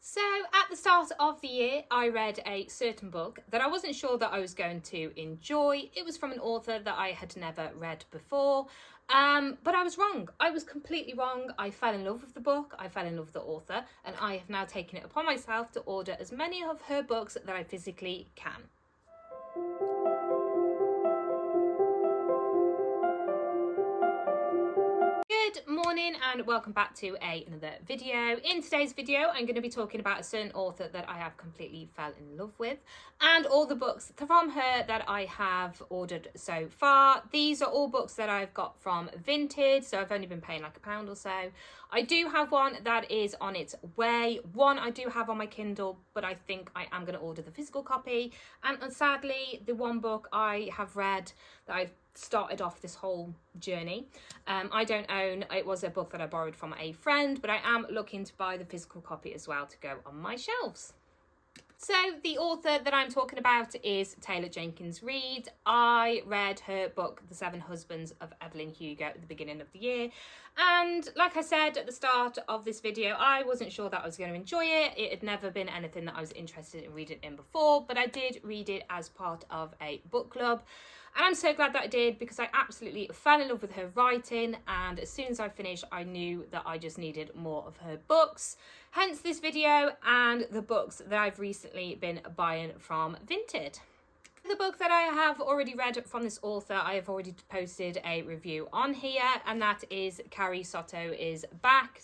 So at the start of the year, I read a certain book that I wasn't sure that I was going to enjoy. It was from an author that I had never read before, but I was wrong. I was completely wrong. I fell in love with the book, I fell in love with the author, and I have now taken it upon myself to order as many of her books that I physically can. Good morning and welcome back to another video. In today's video I'm going to be talking about a certain author that I have completely fell in love with and all the books from her that I have ordered so far. These are all books that I've got from Vinted, so I've only been paying like £1 or so. I do have one that is on its way. One I do have on my Kindle, but I think I am going to order the physical copy. And sadly, the one book I have read that I've started off this whole journey, I don't own. It was a book that I borrowed from a friend, but I am looking to buy the physical copy as well to go on my shelves. So the author that I'm talking about is Jenkins Reid. I read her book, The Seven Husbands of Evelyn Hugo, at the beginning of the year. And like I said at the start of this video, I wasn't sure that I was going to enjoy it. It had never been anything that I was interested in reading in before, but I did read it as part of a book club. And I'm so glad that I did, because I absolutely fell in love with her writing, and as soon as I finished I knew that I just needed more of her books. Hence this video and the books that I've recently been buying from Vinted. The book that I have already read from this author, I have already posted a review on here, and that is Carrie Soto is Back.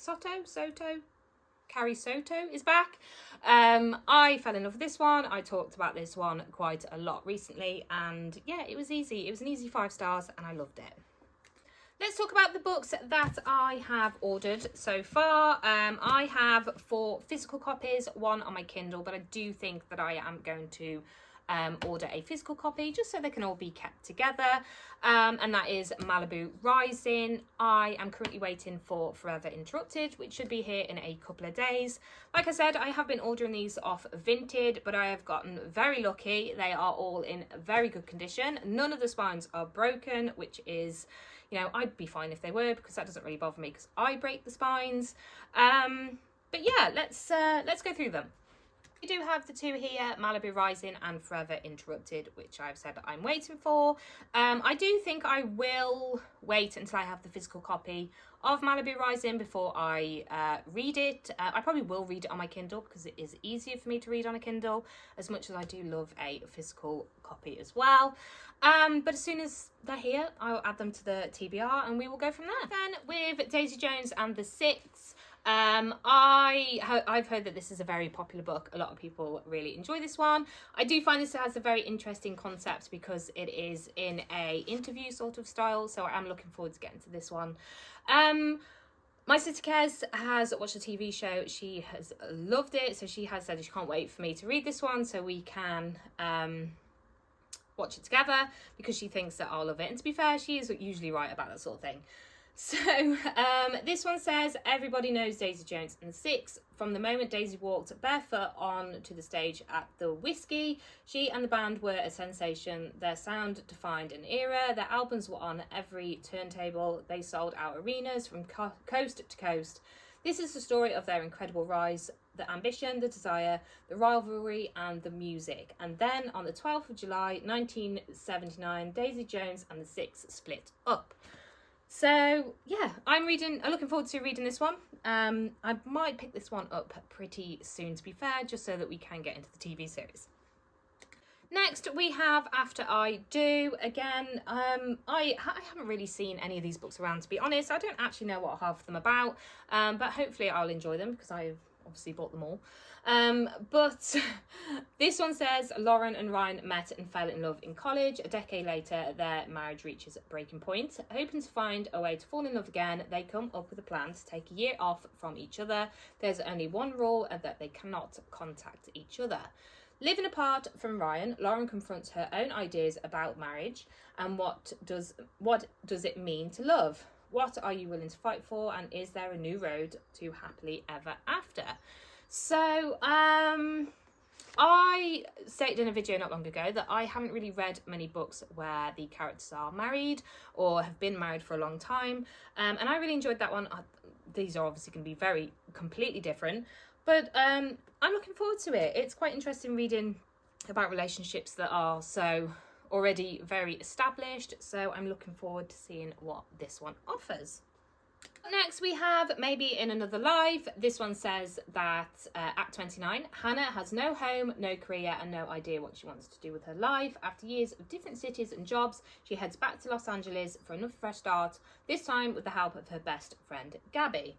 Carrie Soto is Back. I fell in love with this one. I talked about this one quite a lot recently, and yeah, it was easy. It was an easy 5 stars and I loved it. Let's talk about the books that I have ordered so far. I have 4 physical copies, 1 on my Kindle, but I do think that I am going to order a physical copy just so they can all be kept together, and that is Malibu Rising. I am currently waiting for Forever Interrupted, which should be here in a couple of days. Like I said, I have been ordering these off Vinted, but I have gotten very lucky. They are all in very good condition. None of the spines are broken, which is, you know, I'd be fine if they were, because that doesn't really bother me because I break the spines. But yeah, let's go through them. We do have the 2 here, Malibu Rising and Forever Interrupted, which I've said that I'm waiting for. I do think I will wait until I have the physical copy of Malibu Rising before I read it. I probably will read it on my Kindle because it is easier for me to read on a Kindle, as much as I do love a physical copy as well. But as soon as they're here, I'll add them to the TBR and we will go from there. Then with Daisy Jones and the Six, I've heard that this is a very popular book. A lot of people really enjoy this one. I do find this has a very interesting concept because it is in a interview sort of style, so I'm looking forward to getting to this one. My sister Kez has watched the TV show. She has loved it, so she has said she can't wait for me to read this one so we can watch it together, because she thinks that I'll love it. And to be fair, she is usually right about that sort of thing. So this one says, everybody knows Daisy Jones and the Six. From the moment Daisy walked barefoot on to the stage at the Whiskey, she and the band were a sensation. Their sound defined an era. Their albums were on every turntable. They sold out arenas from coast to coast. This is the story of their incredible rise, the ambition, the desire, the rivalry, and the music. And then on the 12th of July, 1979, Daisy Jones and the Six split up. So yeah, I'm looking forward to reading this one. I might pick this one up pretty soon, to be fair, just so that we can get into the TV series. Next we have After I Do. Again, I haven't really seen any of these books around, to be honest. I don't actually know what half of them about, but hopefully I'll enjoy them because I've obviously bought them all. But this one says, Lauren and Ryan met and fell in love in college. A decade later, their marriage reaches breaking point. Hoping to find a way to fall in love again, they come up with a plan to take a year off from each other. There's only one rule, and that they cannot contact each other. Living apart from Ryan, Lauren confronts her own ideas about marriage and what does it mean to love? What are you willing to fight for, and is there a new road to happily ever after? So I stated in a video not long ago that I haven't really read many books where the characters are married or have been married for a long time, and I really enjoyed that one. These are obviously going to be completely different, But I'm looking forward to it. It's quite interesting reading about relationships that are so already very established. So I'm looking forward to seeing what this one offers. Next we have Maybe in Another Life. This one says that at 29, Hannah has no home, no career and no idea what she wants to do with her life. After years of different cities and jobs, she heads back to Los Angeles for another fresh start, this time with the help of her best friend Gabby.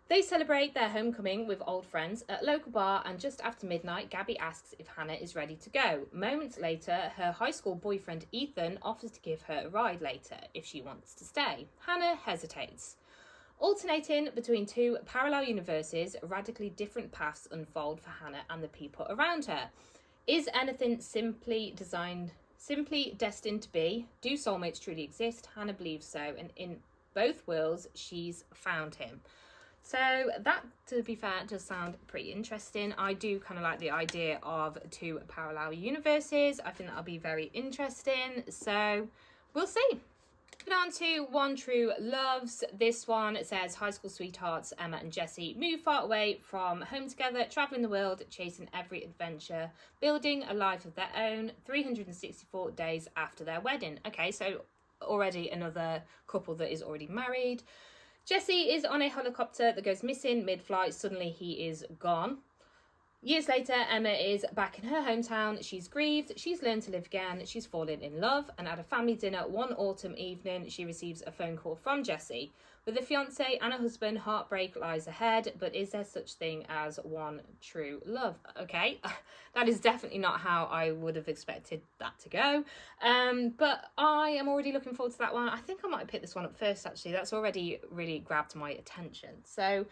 They celebrate their homecoming with old friends at a local bar, and just after midnight, Gabby asks if Hannah is ready to go. Moments later, her high school boyfriend Ethan offers to give her a ride later if she wants to stay. Hannah hesitates. Alternating between two parallel universes, radically different paths unfold for Hannah and the people around her. Is anything simply destined to be? Do soulmates truly exist? Hannah believes so, and in both worlds, she's found him. So that, to be fair, does sound pretty interesting. I do kind of like the idea of two parallel universes. I think that'll be very interesting. So we'll see. Moving on to One True Loves. This one, it says high school sweethearts Emma and Jesse move far away from home together, traveling the world, chasing every adventure, building a life of their own 364 days after their wedding. Okay, so already another couple that is already married. Jesse is on a helicopter that goes missing mid-flight. Suddenly he is gone. Years later, Emma is back in her hometown. She's grieved, she's learned to live again, she's fallen in love, and at a family dinner one autumn evening, she receives a phone call from Jesse. With a fiance and a husband, heartbreak lies ahead, but is there such thing as one true love? Okay, that is definitely not how I would have expected that to go. But I am already looking forward to that one. I think I might pick this one up first, actually. That's already really grabbed my attention. So,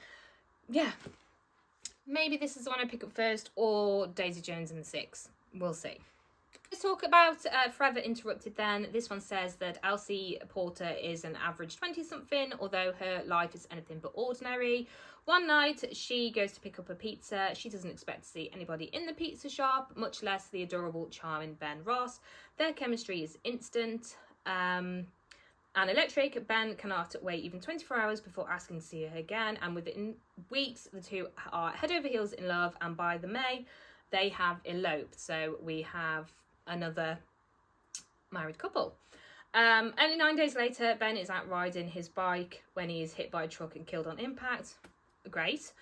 yeah. Maybe this is the one I pick up first, or Daisy Jones and the Six. We'll see. Let's talk about Forever Interrupted then. This one says that Elsie Porter is an average 20-something, although her life is anything but ordinary. One night, she goes to pick up a pizza. She doesn't expect to see anybody in the pizza shop, much less the adorable, charming Ben Ross. Their chemistry is instant. And electric. Ben cannot wait even 24 hours before asking to see her again, and within weeks the two are head over heels in love, and by the May they have eloped. So we have another married couple. Only 9 days later, Ben is out riding his bike when he is hit by a truck and killed on impact. Great.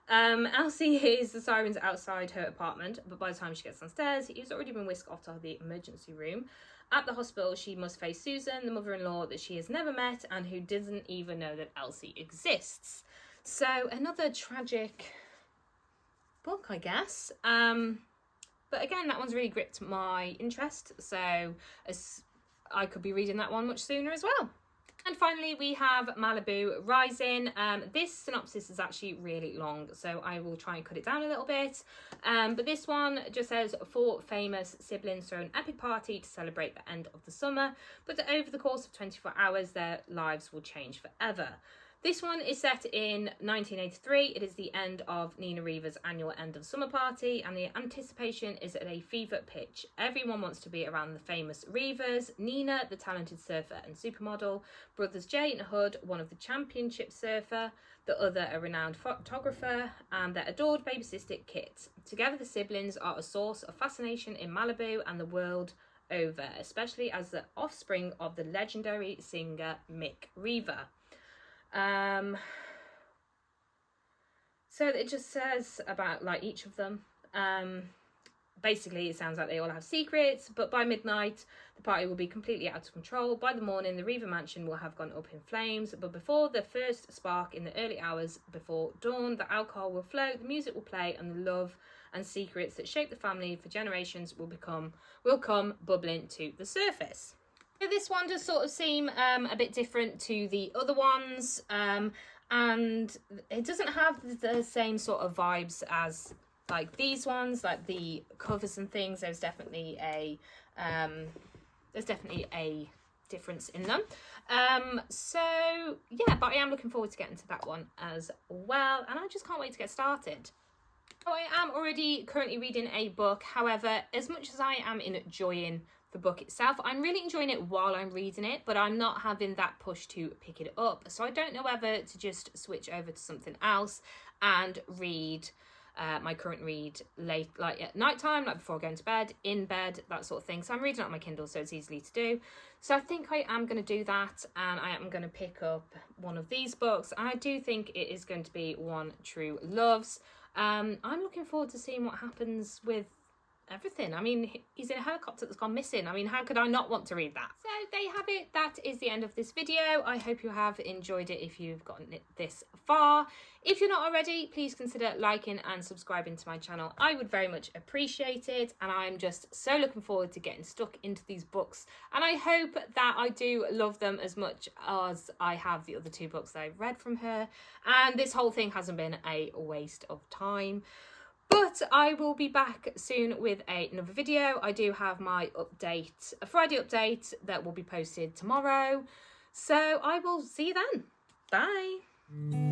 Elsie hears the sirens outside her apartment, but by the time she gets downstairs, he's already been whisked off to the emergency room. At the hospital, she must face Susan, the mother-in-law that she has never met and who doesn't even know that Elsie exists. So another tragic book, I guess. But again, that one's really gripped my interest, so I could be reading that one much sooner as well. And finally, we have Malibu Rising. This synopsis is actually really long, so I will try and cut it down a little bit. But this one just says 4 famous siblings throw an epic party to celebrate the end of the summer, but over the course of 24 hours, their lives will change forever. This one is set in 1983. It is the end of Nina Reeva's annual end of summer party, and the anticipation is at a fever pitch. Everyone wants to be around the famous Reevers: Nina, the talented surfer and supermodel; brothers Jay and Hood, one of the championship surfer, the other a renowned photographer, and their adored baby sister Kit. Together, the siblings are a source of fascination in Malibu and the world over, especially as the offspring of the legendary singer Mick Reever. So it just says about like each of them. Basically it sounds like they all have secrets, but by midnight the party will be completely out of control. By the morning the Reever mansion will have gone up in flames, but before the first spark in the early hours before dawn, the alcohol will flow, the music will play, and the love and secrets that shape the family for generations will come bubbling to the surface. This one does sort of seem a bit different to the other ones, and it doesn't have the same sort of vibes as like these ones, like the covers and things. There's definitely a difference in them. So yeah, but I am looking forward to getting to that one as well, and I just can't wait to get started. I am already currently reading a book. However, as much as I am enjoying the book itself, I'm really enjoying it while I'm reading it, but I'm not having that push to pick it up. So I don't know whether to just switch over to something else and read my current read late, like at night time, like before going to bed, in bed, that sort of thing. So I'm reading it on my Kindle, so it's easily to do. So I think I am going to do that, and I am going to pick up one of these books. And I do think it is going to be One True Loves. I'm looking forward to seeing what happens with everything. I mean, he's in a helicopter that's gone missing. I mean, how could I not want to read that? So there you have it. That is the end of this video. I hope you have enjoyed it if you've gotten it this far. If you're not already, please consider liking and subscribing to my channel. I would very much appreciate it, and I'm just so looking forward to getting stuck into these books, and I hope that I do love them as much as I have the other 2 books that I've read from her, and this whole thing hasn't been a waste of time. But I will be back soon with another video. I do have my update, a Friday update that will be posted tomorrow. So I will see you then. Bye.